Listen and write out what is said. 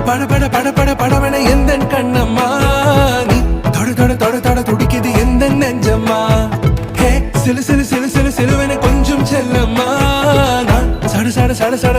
பட பட பட பட படவன எந்த கண்ணம்மா நீ தொட தொட தொட தொட துடிக்குது எந்த நெஞ்சம்மா ஹே சிலு சிலு சிலு சிலு சிலுவன கொஞ்சம் செல்லம்மா நான் சட சட சட சட